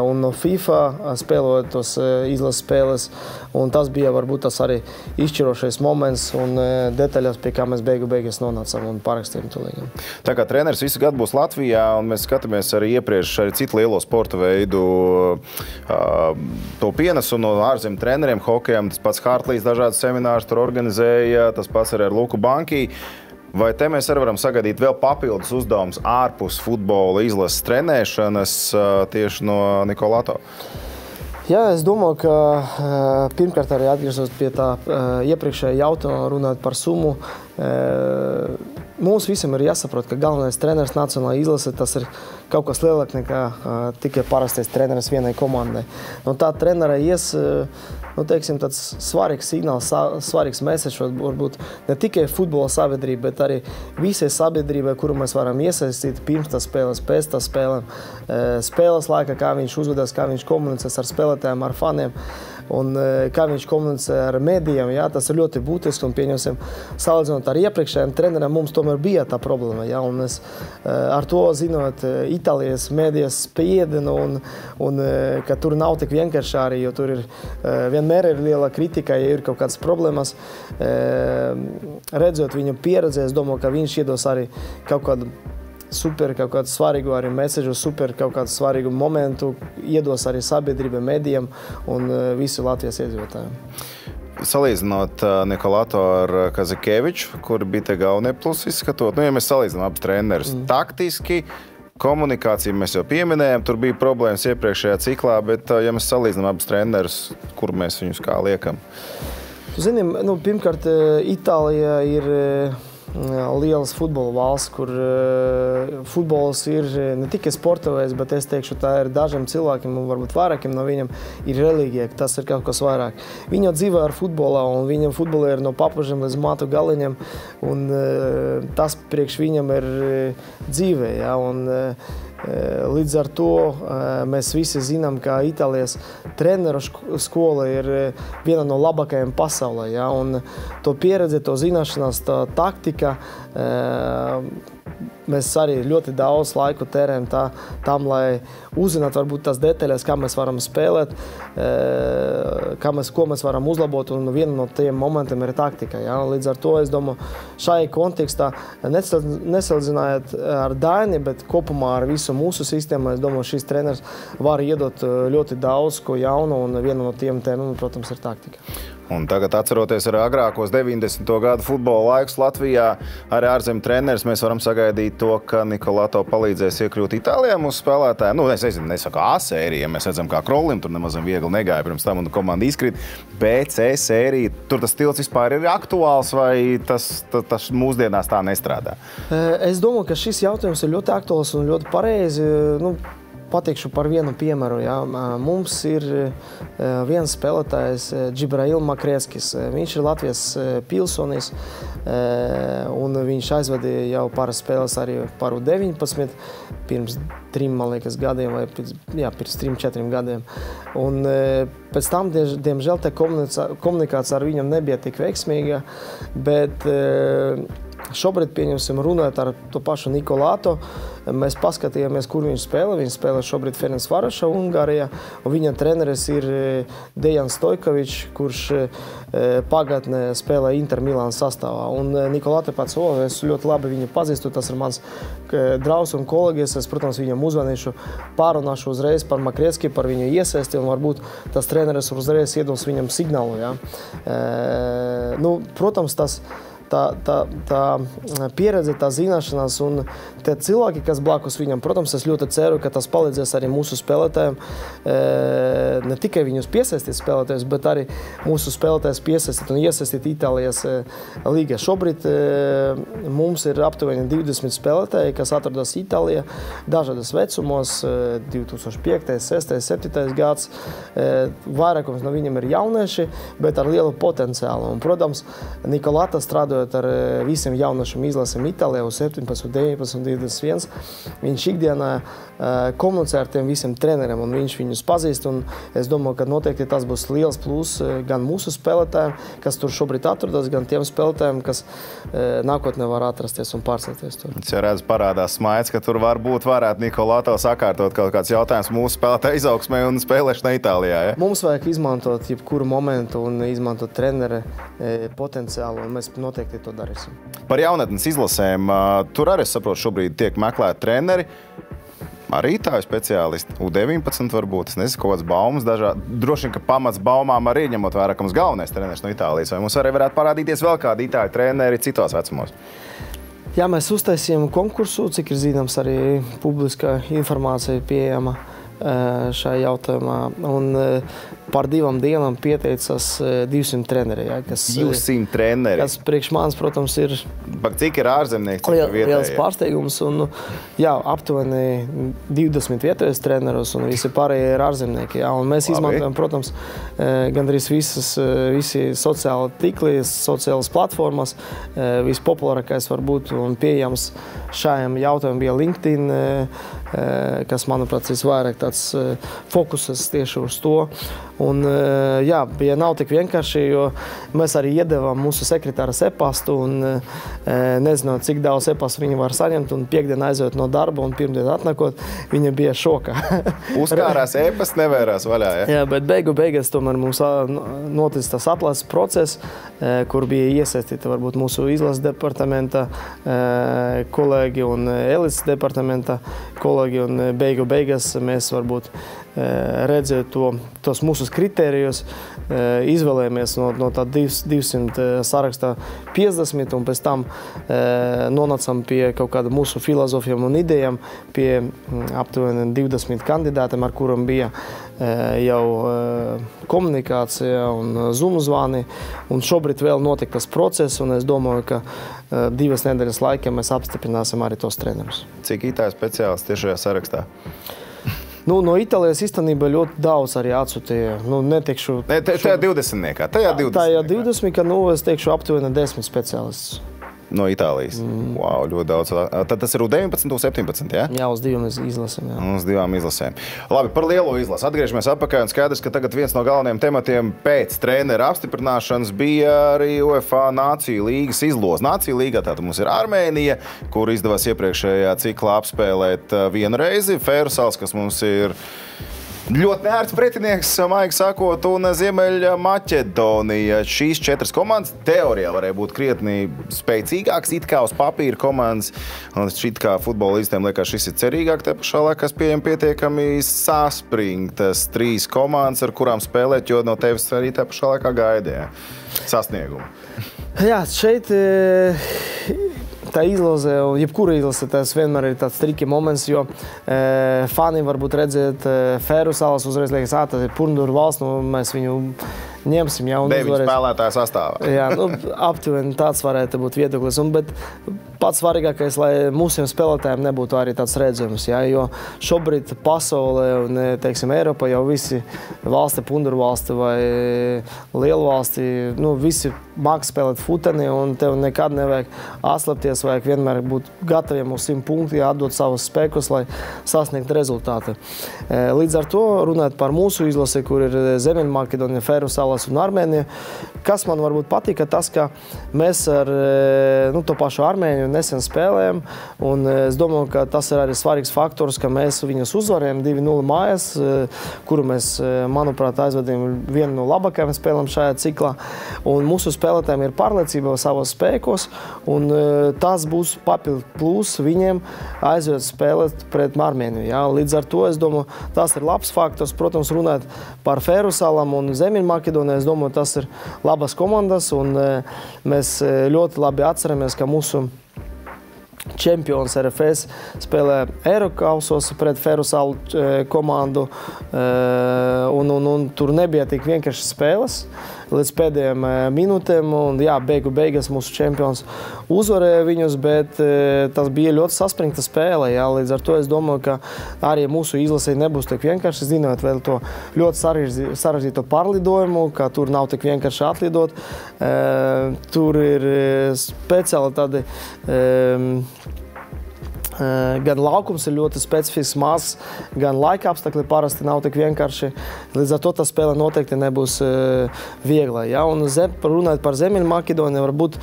un no FIFA, spēlot tos izlases spēles. Un tas bija varbūt tas arī izšķirošais moments un detaļas, pie kā mēs beigas nonācām un parakstījām to līgumu. Tā kā treneris visu gadu būs Latvijā, un mēs skatāmies arī iepriekš arī citu lielo sporta veidu to pienesumu no ārzemju treneriem, hokejam, tas pats Hartlīs dažādas seminārus tur organizēja, tas pats arī ar Luku Banki. Vai te mēs arī varam sagaidīt vēl papildus uzdevums ārpus futbola izlases trenēšanas tieši no Nikolāto? Jā, es domāju, ka pirmkārt arī atgriezos pie tā iepriekšējā jautājuma runāt par summu. Mums visam ir jāsaprot, ka galvenais treneris nacionālajā izlase tas ir kaut kas lielāk nekā tikai parastais treneris vienai komandai. No tā trenera ies, teiksim, tāds svarīgs signāls, svarīgs mēsečs varbūt ne tikai futbola sabiedrība, bet arī visai sabiedrībai, kuru mēs varam iesaistīt pirms tās spēles, pēc tās spēlēm, spēles laikā, kā viņš uzvedās, kā viņš komunicēs ar spēlētājiem, ar faniem. Un kā viņš komunicē ar medijiem, jā, tas ir ļoti būtiski un pieņemsim, salīdzinot ar iepriekšējiem treneriem, mums tomēr bija tā problēma, jā, un es ar to zinot Itālijas medijas spiedienu un ka tur nav tik vienkārši arī, jo tur ir vienmēr ir liela kritika, ja ir kaut kādas problēmas, redzot viņu pieredzi, es domāju, ka viņš iedos arī kaut kādu super kaut kādu svarīgu arī mēsežu, super kaut kādu svarīgu momentu, iedos arī sabiedrībai, medijiem un visu Latvijas iedzīvotājiem. Salīdzinot Nikolāto ar Kazakeviču, kur bija te galvenie plusi izskatot, ja mēs salīdzinām abus trenerus taktiski, komunikāciju mēs jau pieminējām, tur bija problēmas iepriekšējā ciklā, bet ja mēs salīdzinām abus trenerus, kur mēs viņus kā liekam? Zinim, pirmkārt, Itālija ir lielas futbola valsts, kur futbols ir ne tikai sporta veids, bet es teikšu, tā ir dažiem cilvēkiem, un varbūt vairākiem no viņiem ir reliģija, ka tas ir kaut kas vairāk. Viņi dzīvo ar futbolā, un viņam futbolā ir no papužiem līdz matu galiņiem, un tas priekš viņam ir dzīvē, ja, un līdz ar to mēs visi zinām, ka Itālijas treneru skola ir viena no labākajām pasaulē. Ja? Un to pieredzi, to zināšanās, tā taktika, mēs arī ļoti daudz laiku tērējam tam, lai uzzinātu varbūt tās detaļas, kā mēs varam spēlēt, ko mēs varam uzlabot, un viena no tiem momentiem ir taktika. Ja? Līdz ar to, es domāju, šai kontekstā nesalīdzinājot ar Daini, bet kopumā ar visu mūsu sistēmu, es domāju, šis treneris var iedot ļoti daudz ko jaunu, un viena no tiem tēmiem, protams, ir taktika. Un tagad, atceroties ar agrākos 90. gadu futbola laikus Latvijā, arī ārzemju treneris, mēs varam sagaidīt to, ka Nikolato palīdzēs iekļūt Itālijā mūsu spēlētāji. Nu, es nesaku A sērija, mēs redzam, kā Krolim tur nemazam viegli negāja pirms tam, un komanda izkrīt. B, C sērija, tur tas stils vispār ir aktuāls, vai tas mūsdienās tā nestrādā? Es domāju, ka šis jautājums ir ļoti aktuāls un ļoti pareizi. Pateikšu par vienu piemēru. Ja. Mums ir viens spēlētājs, Džibrail Makrēskis. Viņš ir Latvijas pilsonis, un viņš aizvadīja jau pāris spēles arī par U19 pirms 3, man liekas, gadiem, vai pirms 3-4 gadiem. Un pēc tam, diemžēl, tā komunikācija ar viņam nebija tik veiksmīga, bet šobrīd, pieņemsim, runājot ar to pašu Nikolato, mēs paskatījāmies, kur viņš spēlē. Viņš spēlē šobrīd Ferencvarošā, Ungārijā, un viņa treneris ir Dejans Stojkovičs, kurš pagātnē spēlē Inter Milānas sastāvā. Un Nikolato pats, es ļoti labi viņu pazīstu, tas ir mans draugs un kolēģis. Es, protams, viņam uzvanīšu, pārunāšu uzreiz par Makrēski, par viņu iesaisti, un varbūt tas treneris uzreiz iedos viņam signālu. Ja? Protams, tā pieredze, tā zināšanās un tie cilvēki, kas blakus viņam, protams, es ļoti ceru, ka tas palīdzēs arī mūsu spēlētājiem, ne tikai viņus piesaistīt spēlētājus, bet arī mūsu spēlētājus piesaistīt un iesaistīt Itālijas līgā. Šobrīd mums ir aptuveni 20 spēlētāji, kas atrodas Itālijā, dažādas vecumos, 2005, 6, 7 gads. Vairākums no viņiem ir jaunieši, bet ar lielu potenciālu. Un, protams, Nikolata strādājot ar visiem jauniešiem izlasēm Itālijā uz 17, 19, 21. Viņš ikdienā komunicē ar tiem visiem treneriem, un viņš viņus pazīst. Un es domāju, ka noteikti tas būs liels plus gan mūsu spēlētājiem, kas tur šobrīd atrodas, gan tiem spēlētājiem, kas nākotnē var atrasties un pārcelties tur. Es redzu, parādās smaids, ka tur varētu Nikolato sakārtot kaut kāds jautājums mūsu spēlētāju izaugsmē un spēlēšanai Itālijā. Ja? Mums vajag izmantot jebkuru momentu un izmantot trenera potenciālu, un mēs noteikti to darīsim. Par jaunatnes izlasēm, tur arī, es saprotu, šobrīd tiek meklēti treneri, arī Itāļu speciālisti, U19 varbūt, es nezinu, kaut kāds baumas dažādi. Droši vien, ka pamats baumām arī ņemot vērā, ka mums galvenais treneris no Itālijas, vai mums arī varētu parādīties vēl kādi Itāļu treneri citos vecumos? Jā, mēs uztaisījām konkursu, cik ir zināms arī publiskā informācija pieejama šajā jautājumā. Un par 2 dienām pieteicās 200 treneri. Ja, 200 treneri? Kas priekš manis, protams, ir... Cik ir ārzemnieki? Liels pārsteigums. Un, jā, aptuveni 20 vietējos trenerus un visi pārējie ir ārzemnieki. Ja, un mēs izmantojam, protams, gandrīz visi sociāli tīkli, sociālas platformas. Vispopulārākais varbūt un pieejams šajam jautājumam bija LinkedIn, kas, manuprāt, visvairāk tāds fokuses tieši uz to. Un, jā, bija nav tik vienkārši, jo mēs arī iedevām mūsu sekretāras e-pastu un nezinot, cik daudz e-pastu viņi var saņemt, un piekdien aizjot no darba un pirmdien atnākot, viņa bija šokā. Uzkārās e-pasts, nevērās vaļā, ja? Jā, bet beigās tomēr mums noticis tas atlases process, kur bija iesaistīta varbūt mūsu izlases departamenta kolēģi un elites departamenta kolēģi, un beigās mēs varbūt redzēt tos mūsu kritērijus, izvēlējamies no tā 200 sarakstā 50, un pēc tam nonācam pie kaut kāda mūsu filozofijām un idejām, pie aptuveni 20 kandidātiem, ar kuriem bija jau komunikācija un Zoom zvani, un šobrīd vēl notiek tas process, un es domāju, ka 2 nedēļas laikā mēs apstiprināsim arī tos trenerus. Cik itāļu speciālisti ir šajā sarakstā? Nu, no Itālijas īstenībā ļoti daudz arī atsūtīja. Nu, neteikšu... Tajā 20-niekā. Tajā 20, es teikšu aptuveni 10 speciālistus. No Itālijas. Wow, ļoti daudz. Tad tas ir U19 un 17, ja? Jā, uz 2 izlasēm. Jā. Uz 2 izlasēm. Labi, par lielo izlasi. Atgriežamies atpakaļ un skaidrs, ka tagad viens no galvenajiem tematiem pēc trenera apstiprināšanas bija arī UEFA Nāciju līgas izloze. Nāciju līgā tātad mums ir Armēnija, kur izdevās iepriekšējā ciklā apspēlēt vienu reizi. Fērsalas, kas mums ir ļoti neērts pretinieks, maigi sakot, un Ziemeļa Maķedonija. Šīs 4 komandas teorijā varēja būt krietni spēcīgāks, it kā uz papīra komandas. Un šit kā futbolistiem liekas, šis ir cerīgāk, te pašā laikā pieejam pietiekami saspringtas 3 komandas, ar kurām spēlēt, jo no tevis arī te pašā laikā gaida sasniegumu. Jā, šeit tā izlase, jebkura izlase, tas vienmēr ir tāds triki moments, jo fani varbūt redzēt Fērsalas uzreiz liekas, tas ir Purndur valsts, mēs viņu ņemsim, ja, un 9 spēlētāju sastāvā. Jā, nu, aptuveni tāds varētu būt viedoklis, bet pats svarīgākais, lai mūsiem spēlētājiem nebūtu arī tāds redzējums, ja, jo šobrīd pasaulē un, teiksim, Eiropā jau visi valsti, Purndur valsti vai lielu valsti, nu, visi māk spēlēt futeni, un tev nekad nevajag atslēpties, vajag vienmēr būt gataviem uz 100 punkti, atdot savus spēkus, lai sasniegtu rezultātu. Līdz ar to, runājot par mūsu izlasi, kur ir Ziemeļmaķedonija, Fērsalas un Armēnija, kas man varbūt patika, tas, ka mēs ar to pašu Armēniju nesen spēlējam, un es domāju, ka tas ir arī svarīgs faktors, ka mēs viņus uzvarējam 2-0 mājās, kuru mēs, manuprāt, aizvedījām vienu no labākajām spēlēm šajā ciklā, un mūsu spēlētājiem ir pārliecība savos spēkos, un tas būs papildu plus viņiem aizved spēlēt pret Armēniju. Ja? Līdz ar to, es domāju, tas ir labs faktors. Protams, runāt par Fērsalam un Ziemeļmaķedoniju, es domāju, tas ir labas komandas, un mēs ļoti labi atceramies, ka mūsu čempions RFS spēlē Eirokausos pret Fērsalu komandu, un tur nebija tik vienkārši spēles līdz pēdējiem minūtēm, un jā, beigas mūsu čempions uzvarēja viņus, bet tas bija ļoti saspringta spēle, jā, līdz ar to es domāju, ka arī mūsu izlasē nebūs tik vienkārši, zinot vēl to ļoti sarežģīto pārlidojumu, ka tur nav tik vienkārši atlidot, tur ir speciāli tādi gan laukums ir ļoti specifisks, mazs, gan laika apstākļi parasti nav tik vienkārši. Līdz ar to tā spēle noteikti nebūs viegla. Ja? Un runājot par Ziemeļmaķedoniju, varbūt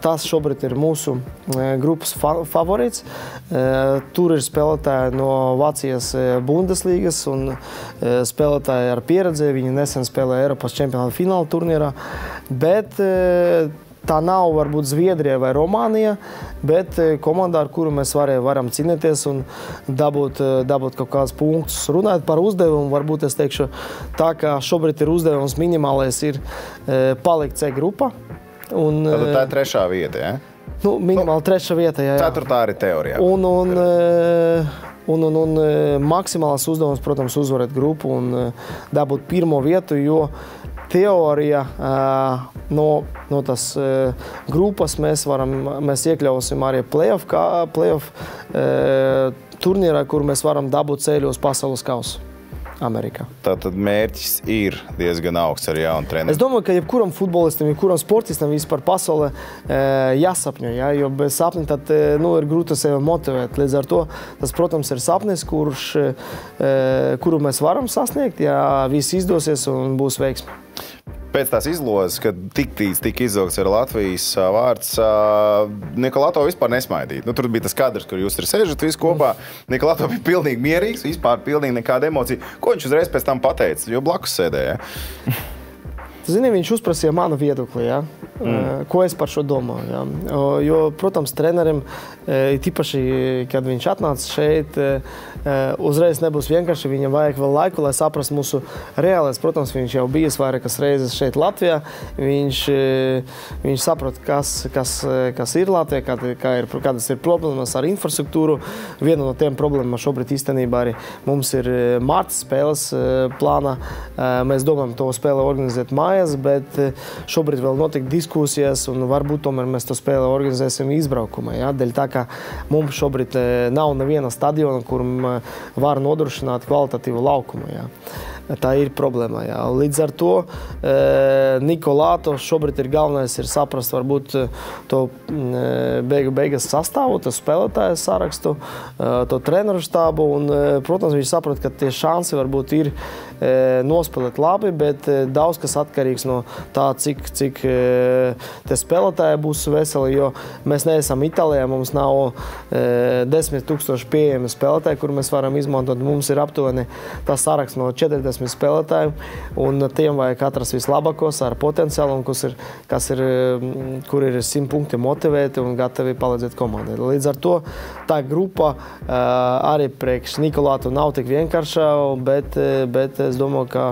tas šobrīd ir mūsu grupas favorīts. Tur ir spēlētāji no Vācijas Bundeslīgas un spēlētāji ar pieredzi. Viņi nesen spēlēja Eiropas čempionāta fināla turnīrā. Bet tā nav varbūt Zviedrija vai Romānija, bet komanda, ar kuru mēs varam cīnīties un dabūt kaut kādus punktus. Runājot par uzdevumu, varbūt es teikšu tā, ka šobrīd ir uzdevums minimālais ir palikt C grupa. Tad tā ir 3. vieta, ja? Nu, minimāli 3. vieta, jā. 4. arī teorijā. Un maksimāls uzdevums, protams, uzvarēt grupu un dabūt 1. vietu, jo teorija no tas grupas mēs iekļausim arī playoff turnīrā, kur mēs varam dabūt ceļu uz pasaules kausu Amerikā. Tātad mērķis ir diezgan augsts ar jaunu treneri. Es domāju, ka jebkuram futbolistam, jebkuram sportistam vispār pasaulē jāsapņo, ja? Jo bez sapņa tad ir grūti sevi motivēt. Līdz ar to tas, protams, ir sapnis, kuru mēs varam sasniegt, ja viss izdosies un būs veiksme. Pēc tās izlozes, kad tika izvilkts ar Latvijas vārds, Nikolato vispār nesmaidīja. Nu, tur bija tas kadrs, kur jūs sēžat visi kopā. Nikolato bija pilnīgi mierīgs, vispār pilnīgi nekāda emocija. Ko viņš uzreiz pēc tam pateica? Jo blakus sēdēja. Zini, viņš uzprasīja manu viedokli, ja? Ko es par šo domāju. Ja? Jo, protams, trenerim, tīpaši, kad viņš atnāca šeit, uzreiz nebūs vienkārši, viņam vajag vēl laiku, lai saprast mūsu reālais. Protams, viņš jau bijis vairākas reizes šeit Latvijā. Viņš saprot, kas ir Latvijā, kādas ir problēmas ar infrastruktūru. Viena no tiem problēmām šobrīd īstenībā arī mums ir marta spēles plānā. Mēs domājam to spēli organizēt mājās, bet šobrīd vēl notiek diskusija diskusijas, un varbūt tomēr mēs to spēli organizēsim izbraukumā. Ja? Dēļ tā, ka mums šobrīd nav neviena stadiona, kur var nodrošināt kvalitatīvu laukumu. Ja? Tā ir problēma. Jā. Līdz ar to Nikolāto šobrīd ir galvenais ir saprast varbūt to beigas sastāvu, to spēlētāju sarakstu, to treneru štābu un, protams, viņš saprot, ka tie šansi varbūt ir nospēlēt labi, bet daudz kas atkarīgs no tā, cik te spēlētāji būs veseli, jo mēs neesam Itālijā, mums nav 10 000 pieejami spēlētāji, kur mēs varam izmantot. Mums ir aptuveni tā saraksts no 40 spēlētājiem, un tiem vajag atrast vislabākos ar potenciālu, un kur ir 100 punkti motivēti un gatavi palīdzēt komandai. Līdz ar to tā grupa arī priekš Nikolātu nav tik vienkārša, bet es domāju, ka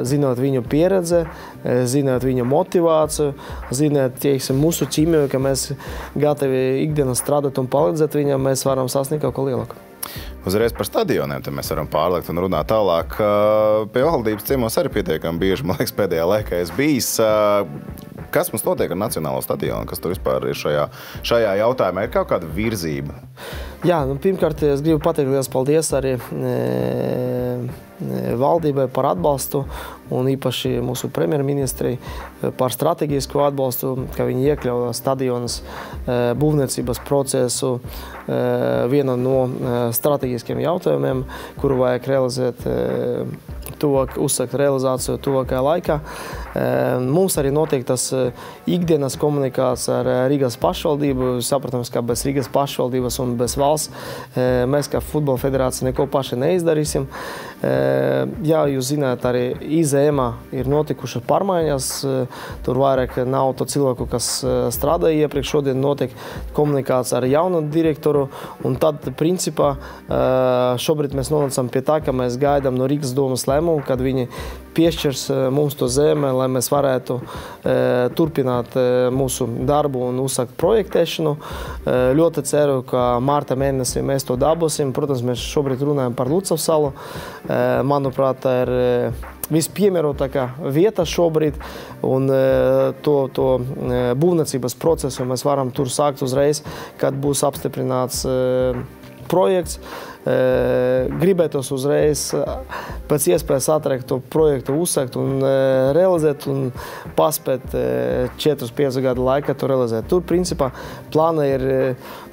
zinot viņu pieredze, zinot viņu motivāciju, zinot, teiksim, mūsu ķīmiju, ka mēs gatavi ikdienas strādāt un palīdzēt viņam, mēs varam sasniegt kaut ko lielāku. Uzreiz par stadioniem, tad mēs varam pārliekt un runāt tālāk. Pie valdības ciemos arī pietiekami bieži, man liekas, pēdējā laikā es bijis. Kas mums notiek ar Nacionālo stadionu? Kas tur vispār ir šajā jautājumā? Ir kaut kāda virzība? Jā, pirmkārt, es gribu pateikt liels paldies arī valdībai par atbalstu un īpaši mūsu premjerministrei par strateģisku atbalstu, ka viņi iekļauja stadionas būvniecības procesu viena no strateģiskiem jautājumiem, kuru vajag realizēt uzsākt realizāciju tuvākajā laikā. Mums arī notiek tas ikdienas komunikācija ar Rīgas pašvaldību. Saprotams, ka bez Rīgas pašvaldības un bez valsts mēs kā Futbola federācija neko paši neizdarīsim. Jā, jūs zināt, arī IZM ir notikušas pārmaiņas. Tur vairāk nav to cilvēku, kas strādāja iepriekš. Šodien notiek komunikācija ar jaunu direktoru. Un tad, principā, šobrīd mēs nonācam pie tā, ka mēs gaidām no Rīgas domas lēmumu, kad viņi piešķirs mums to zemi, lai mēs varētu turpināt mūsu darbu un uzsākt projektēšanu. Ļoti ceru, ka marta mēnesī mēs to dabūsim. Protams, mēs šobrīd runājam par Lucavas salu. Manuprāt, tā ir vispiemērotākā vieta šobrīd, un to būvniecības procesu mēs varam tur sākt uzreiz, kad būs apstiprināts projekts. Gribētos uzreiz pēc iespējas ātrāk to projektu uzsākt un realizēt un paspēt 4-5 gadu laikā to realizēt. Tur, principā, plāna ir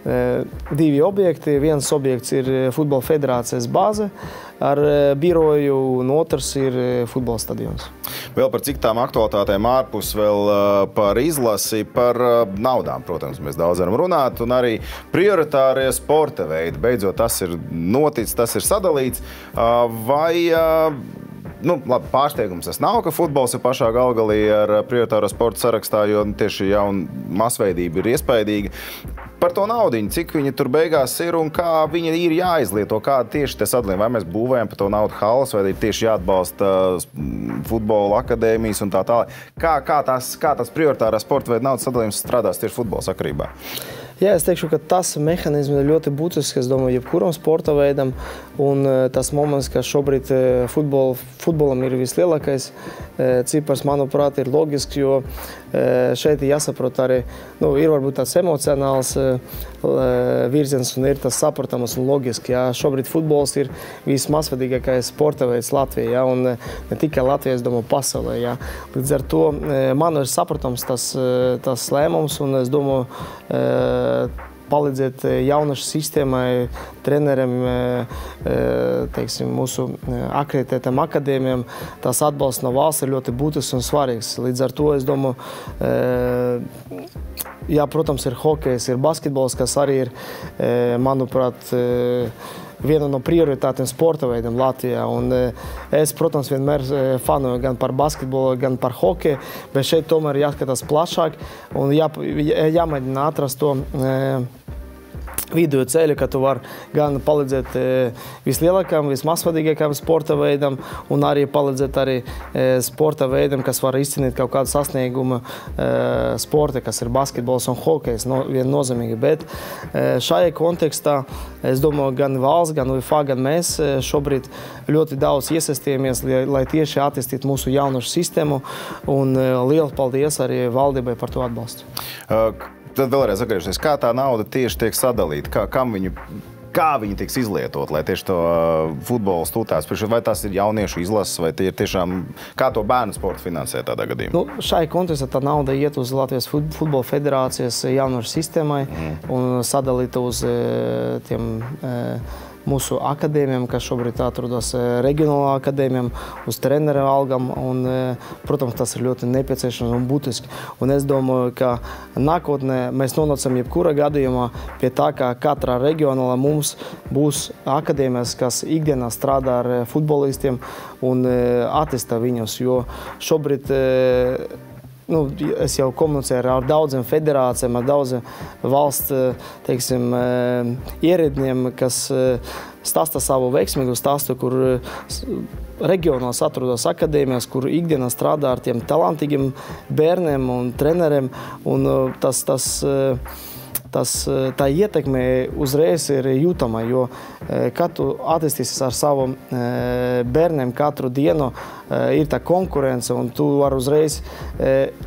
2 objekti. Viens objekts ir Futbola federācijas bāze ar biroju, un otrs ir futbola stadions. Vēl par cik tām aktualitātēm ārpus, vēl par izlasi, par naudām, protams, mēs daudz varam runāt, un arī prioritārie sporta veidi. Beidzot, tas ir noticis, tas ir sadalīts. Vai, labi, pārsteigums tas nav, ka futbols ir pašā galgalī ar prioritāro sporta sarakstā, jo tieši jauna masveidība ir iespaidīga. Par to naudiņu, cik viņi tur beigās ir un kā viņi ir jāizlieto, kā tieši te sadalījumi. Vai mēs būvējam par to naudu halas, vai tieši jāatbalsta futbola akadēmijas un tā tālāk. Kā tas prioritārā sporta veida naudas sadalījums strādās tieši futbola sakarībā? Jā, es teikšu, ka tas mehānisms ir ļoti būtisks, es domāju, jebkuram sporta veidam, un tas moments, ka šobrīd futbolam ir vislielākais cipars, manuprāt, ir logisks, jo šeit jāsaprot arī, ir varbūt tāds emocionāls virziens un ir tas saprotams un logiski. Jā. Šobrīd futbols ir vismasvedīgākais sporta veids Latvijā, un ne tikai Latvijā, es domāju, pasaulē. Jā. Līdz ar to man ir saprotams tas lēmums, un es domāju, palīdzēt jaunašu sistēmai, treneriem, teiksim, mūsu akreditētām akadēmijām. Tas atbalsts no valsts ir ļoti būtisks un svarīgs. Līdz ar to, es domāju, jā, protams, ir hokejs, ir basketbols, kas arī ir, manuprāt, viena no prioritātiem sporta veidiem Latvijā. Un es, protams, vienmēr fanoju gan par basketbolu, gan par hokeju, bet šeit tomēr jāskatās plašāk un jāmēģina atrast to vidu ceļu, ka tu vari gan palīdzēt vislielākam, vismazsvarīgākam sporta veidam un arī palīdzēt arī sporta veidam, kas var izcīnīt kaut kādu sasniegumu sporta, kas ir basketbols un hokejs, viennozīmīgi. Bet šajā kontekstā, es domāju, gan valsts, gan UFA, gan mēs šobrīd ļoti daudz iesaistījamies, lai tieši attīstītu mūsu jaunušu sistēmu, un liels paldies arī valdībai par to atbalstu. Tad vēlreiz atgriežoties, kā tā nauda tieši tiek sadalīta, kā viņi tiks izlietot, lai tieši to futbolu stūtās, vai tas ir jauniešu izlases, vai tie ir tiešām, kā to bērnu sportu finansē tādā gadījumā? Šai kontekstā tā nauda iet uz Latvijas futbola federācijas jauniešu sistēmai un sadalīta uz tiem mūsu akadēmiem, kas šobrīd atrodas reģionālā akadēmijām, uz treneru algam, un, protams, tas ir ļoti nepieciešams un būtiski. Un es domāju, ka nākotnē mēs nonācam jebkura gadījumā pie tā, ka katrā reģionālā mums būs akadēmijas, kas ikdienā strādā ar futbolistiem un attīsta viņus, jo šobrīd es jau komunicēju ar daudziem federācijām, ar daudziem valsts, teiksim, ierēdņiem, kas stāsta savu veiksmīgu stāstu, kur reģionos atrodas akadēmijas, kur ikdienā strādā ar tiem talantīgiem bērniem un treneriem, un tā ietekme uzreiz ir jūtama, jo kad tu attīstīsies ar saviem bērniem katru dienu, ir tā konkurence, un tu vari uzreiz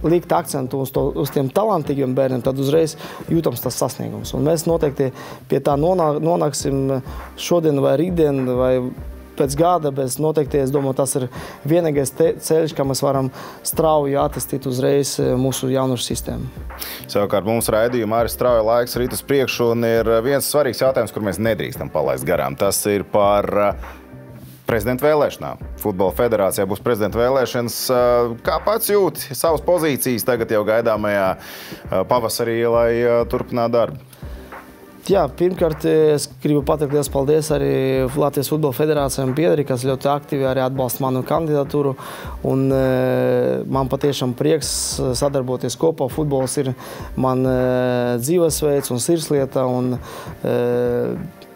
likt akcentu uz tiem talantīgiem bērniem, tad uzreiz jūtams tas sasniegums. Un mēs noteikti pie tā nonāksim šodien vai rītdien vai pēc gada, bet noteikti, es domāju, tas ir vienīgais ceļš, kā mēs varam strauji attīstīt uzreiz mūsu jaunušu sistēmu. Savukārt mums raidījumā arī strauja laiks rīt uz priekšu, un ir viens svarīgs jautājums, kur mēs nedrīkstam palaist garām. Tas ir par prezidenta vēlēšanām. Futbola federācijā būs prezidenta vēlēšanas. Kā pats jūt savas pozīcijas tagad jau gaidāmajā pavasarī, lai turpinātu darbu? Jā, pirmkārt, es gribu pateikt liels paldies arī Latvijas futbola federācijai un biedri, kas ļoti aktīvi arī atbalsta manu kandidatūru. Un man patiešām prieks sadarboties kopā. Futbols ir man dzīvesveids un sirdslieta. Un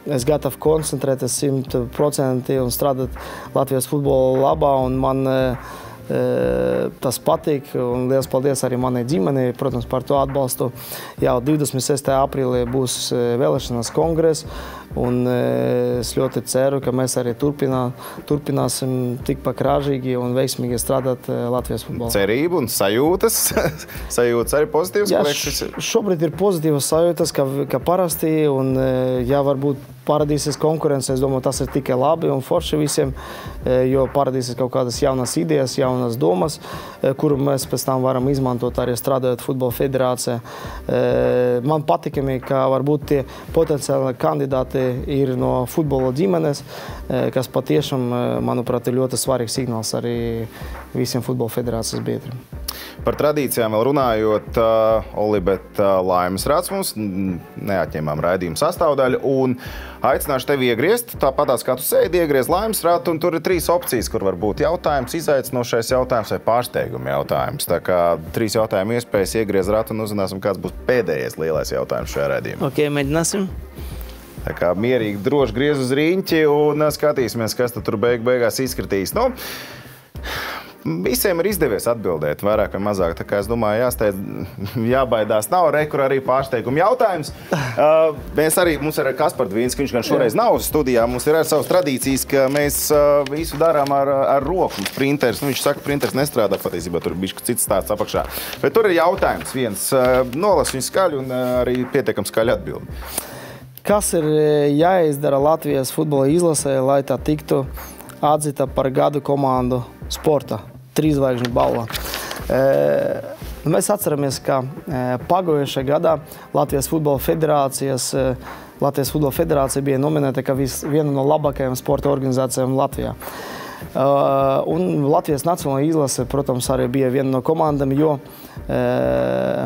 es gatavu koncentrēties 100% un strādāt Latvijas futbola labā. Un man tas patīk, un liels paldies arī manai ģimenei, protams, par to atbalstu. Jau 26. aprīlī būs vēlēšanas kongress, un es ļoti ceru, ka mēs arī turpināsim tikpat ražīgi un veiksmīgi strādāt Latvijas futbolā. Cerība un sajūtas? Sajūtas arī pozitīvas? Jā, šobrīd ir pozitīvas sajūtas, ka parasti, un jā, varbūt parādīsies konkurence, es domāju, tas ir tikai labi un forši visiem, jo parādīsies kaut kādas jaunas idejas, jaunas domas, kuru mēs pēc tam varam izmantot arī strādājot futbola federācijā. Man patīkami, ka varbūt tie potenciāli kandidāti ir no futbola ģimenes, kas patiešām, manuprāt, ir ļoti svarīgs signāls arī visiem futbola federācijas biedriem. Par tradīcijām vēl runājot, Olibeta Laimesrāds mums neatņemam raidījumu sastāvdaļu, un aicināšu tevi iegriezt, tāpatās kā tu sēdi, iegriezt Laimesrādu, un tur ir 3 opcijas, kur var būt jautājums, izaicinošais jautājums vai pārsteiguma jautājums. Tā kā 3 jautājumu iespējas iegriezt ratu un uzzināsim, kāds būs pēdējais lielais jautājums šajā raidījumā. Ok, mēģināsim. Tā kā mierīgi, droši griez uz riņķi un skatīsimies, kas tur beigās izskatīs. Nu, visiem ir izdevies atbildēt vairāk vai mazāk, tā kā es domāju, jābaidās nav, kur arī pārsteiguma jautājums. Mums ir Kaspars Dvīns, ka viņš gan šoreiz nav studijā, mums ir arī savas tradīcijas, ka mēs visu darām ar roku. Printers, viņš saka, printers nestrādā, patiesībā tur ir bišķi cits stāsts apakšā. Bet tur ir jautājums viens, nolas viņu skaļu un arī pietiekam skaļu atbildi. Kas ir jāizdara Latvijas futbola izlasē, lai tā tiktu atzīta par gadu komandu sporta? 3 zvaigžņu balva. Mēs atceramies, ka pagājušajā gadā Latvijas futbola federācija bija nominēta kā viena no labākajām sporta organizācijām Latvijā. Un Latvijas nacionālā izlase, protams, arī bija viena no komandām, jo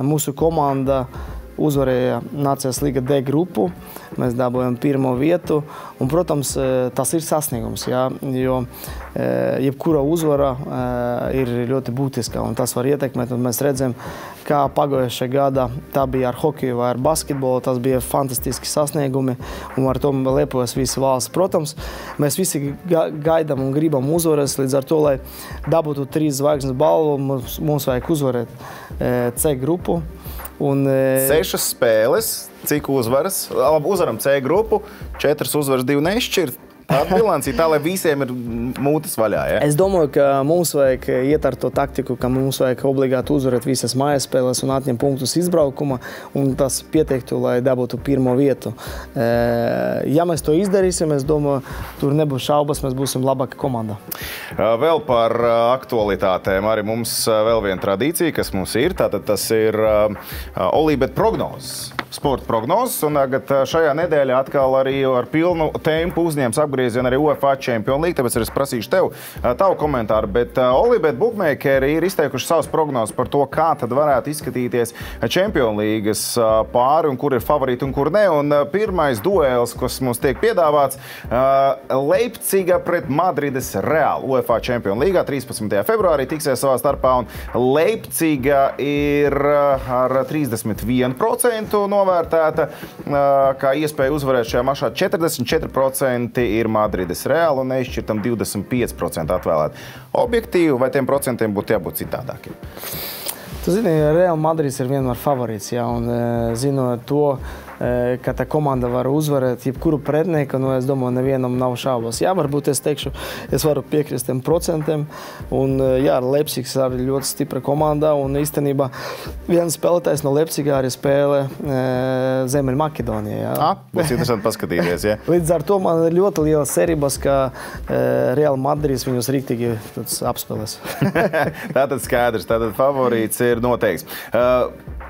mūsu komanda uzvarēja Nācijas līga D grupu, mēs dabūjām 1. vietu, un, protams, tas ir sasniegums, jā, jo jebkura uzvara ir ļoti būtiska, un tas var ietekmēt, un mēs redzam, kā pagājušajā gadā tā bija ar hokeju vai ar basketbolu, tas bija fantastiski sasniegumi, un ar to lepojas visi valsts. Protams, mēs visi gaidām un gribam uzvarēt, līdz ar to, lai dabūtu 3 zvaigznes balvu, mums vajag uzvarēt C grupu. Un, 6 spēles, cik uzvaras? Uzvaram C grupu, 4 uzvaras, 2 nešķirt. Tāda bilanci, tā, lai visiem ir mūtes vaļā, ja? Es domāju, ka mums vajag iet ar to taktiku, ka mums vajag obligāti uzvarēt visas mājas spēles un atņemt punktus izbraukuma, un tas pieteiktu, lai dabūtu 1. vietu. Ja mēs to izdarīsim, es domāju, tur nebūs šaubas, mēs būsim labāka komanda. Vēl par aktualitātēm. Arī mums vēl viena tradīcija, kas mums ir. Tātad tas ir Olībet prognozes. Sporta prognozes, un tagad šajā nedēļā atkal arī ar pilnu tempu uzņems apgriezienu arī UEFA Champions League, tāpēc es prasīšu tev tavu komentāru, bet Olībet bookmakeri ir izteikuši savas prognozes par to, kā tad varētu izskatīties Champions Leagues pāri un kur ir favorīti un kur ne, un pirmais duels, kas mums tiek piedāvāts, Leipziga pret Madrides Real UEFA Champions League 13. februārī tiksies savā starpā, un Leipziga ir ar 31% novērtēta, kā iespēja uzvarēt šajā mačā. 44% ir Madrides Real un neizšķirtam 25% atvēlēt. Objektīvi, vai tiem procentiem būtu jābūt citādākiem? Tu zini, Real Madrids ir vienmēr favorīts, ja, un zinot to, ka tā komanda var uzvarēt jebkuru pretnieku, nu es domāju, nevienam nav šaubas. Jā, varbūt es teikšu, es varu piekrist tiem procentiem, un jā, Leipzigs arī ļoti stipra komanda, un īstenībā viens spēlētājs no Leipzigā arī spēlē Ziemeļmakedonijā. Jā. Būs interesanti paskatīties, jā. Līdz ar to man ir ļoti liela cerības, ka Real Madrids viņus riktīgi apspēlēs. Tātad skaidrs, tātad favorīts ir noteikts.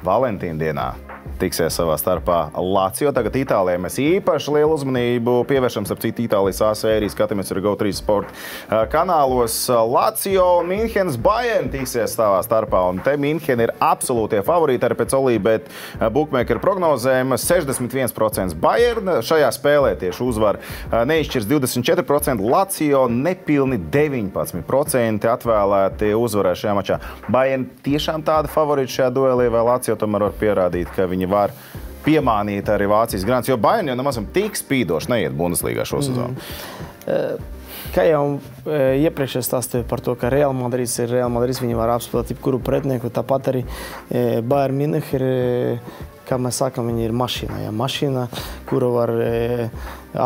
Valentīna dienā tiksies savā starpā Lazio. Tagad Itālijā mēs īpaši lielu uzmanību pievēršam, starp citu Itālijas A sēriju, skatāmies arī GO3 sporta kanālos. Lazio un Minhenes Bayern tiksies savā starpā, un te Minhen ir absolūtie favorīti arī pēc Olībet bookmakeru prognozēm. 61% Bayern šajā spēlē tieši uzvar, neizšķirs 24%, Lazio nepilni 19% atvēlēti uzvarē šajā mačā. Bayern tiešām tāda favorīta šajā duelī, vai Lazio tomēr var pierādīt, ka viņi var piemānīt arī Vācijas grāns, jo Bayern jau nemaz tik spīdoši neiet Bundeslīgā šo sezonu. Kā jau iepriekš es stāstīju par to, ka Real Madrids ir Real Madrids, viņi var apspēlēt jebkuru pretnieku, tāpat arī Bayern Munich ir, kā mēs sakam, viņi ir mašīna, ja, mašīna, kuru var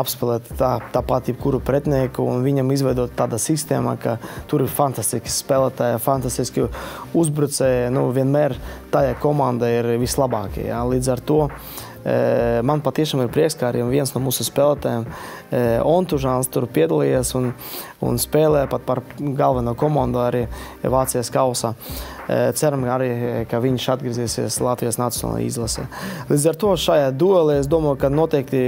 apspēlēt tāpat jebkuru pretnieku, un viņam izveidot tāda sistēma, ka tur ir fantastiski spēlētāji, fantastiski uzbrucēji, nu, vienmēr tajā komanda ir vislabākie, ja. Līdz ar to man patiešām ir prieks, ka arī viens no mūsu spēlētājiem, Ontužāns, tur piedalījies un spēlē pat par galveno komandu arī Vācijas kausā. Ceram arī, ka viņš atgriezīsies Latvijas nacionālajā izlasē. Līdz ar to šajā duelī es domāju, ka noteikti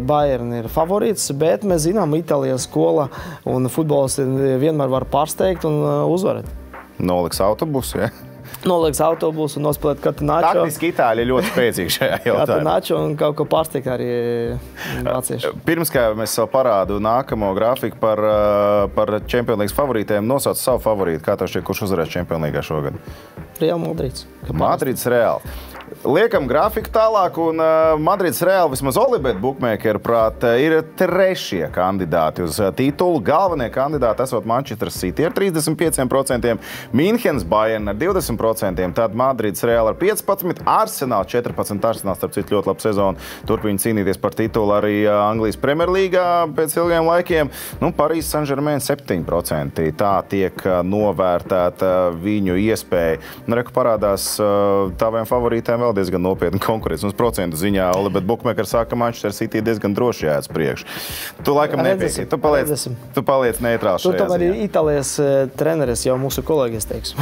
Bayern ir favorīts, bet mēs zinām, Itālijas skola un futbols vienmēr var pārsteigt un uzvarēt. Noliks autobusu, ja? Noliks autobusu un nospēlēt Catenaccio. Taktiski Itāļi ļoti spēcīgi šajā jautājumā. Catenaccio un kaut ko pārsteigt arī vācieši. Pirms kā mēs vēl parādu nākamo grafiku par Champions League favorītiem, nosauc savu favorītu. Kā tev šķiet, kurš uzvarēs Champions League šogad? Real Madrids. Madrids Real. Liekam grafiku tālāk, un Madrids Real, vismaz Olībet bookmakeru prāt, ir trešie kandidāti uz titulu. Galvenie kandidāti esot Manchester City ar 35%, Minhenes Bayern ar 20%, tad Madrids Real ar 15%, Arsenal 14%, Arsenal starp citu ļoti labu sezonu, turpina cīnīties par titulu arī Anglijas Premjerlīgā pēc ilgiem laikiem. Nu, Paris Saint-Germain 7%, tā tiek novērtēta viņu iespēja. Reku parādās taviem favorītēm vēl diezgan nopietni konkurence. Mums procentu ziņā Olībet bookmaker saka, ka Manchester City diezgan droši jāiet priekš. Tu laikam nepiekrīti. Tu paliec neitrāls šajā ziņā. Tu tomēr ir Itālijas treneris, jau mūsu kolēģis, teiksim.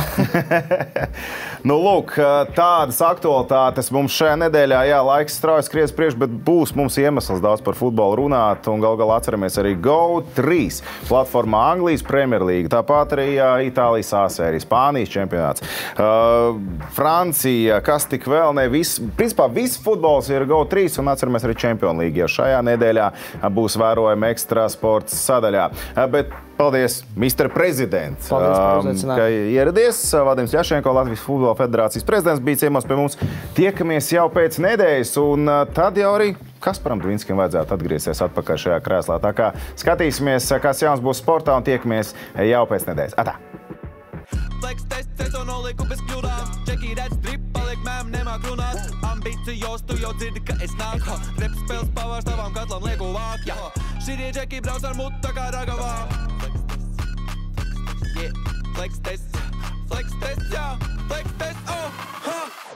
Nu, lūk, tādas aktualitātes mums šajā nedēļā, jā, laiks strauji skries priekš, bet būs mums iemesls daudz par futbolu runāt, un galā atceramies arī GO3 platformā Anglijas Premjerlīga, tāpat arī Itālijas A sērija, Spānijas čempionāts, Francija, kas tik vēl, galvenie. Principā viss futbols ir GO3 un atceramies arī Champions League. Jau šajā nedēļā būs vērojama ekstra sports sadaļā. Bet paldies, Mr. Prezidents, ka ieradies. Vadims Jašenko, Latvijas Futbola Federācijas prezidents, bija ciemos pie mums. Tiekamies jau pēc nedēļas, un tad jau arī Kasparam Dvinskim vajadzētu atgriezties atpakaļ šajā krēslā. Tā kā skatīsimies, kas jauns būs sportā, un tiekamies jau pēc nedēļas. Atā! Flex test, sezo noliku bez kļūdām. Čeki redz drip, paliek mēm, nemāk runāt. Ambicijos, tu jau dzirdi, ka es nāku. Rep spēles pavārs tavam katlam lieku vāk. Šitie čeki brauc ar mutu tā kā ragavām. Flex test, yeah. Flex test, jā. Flex test.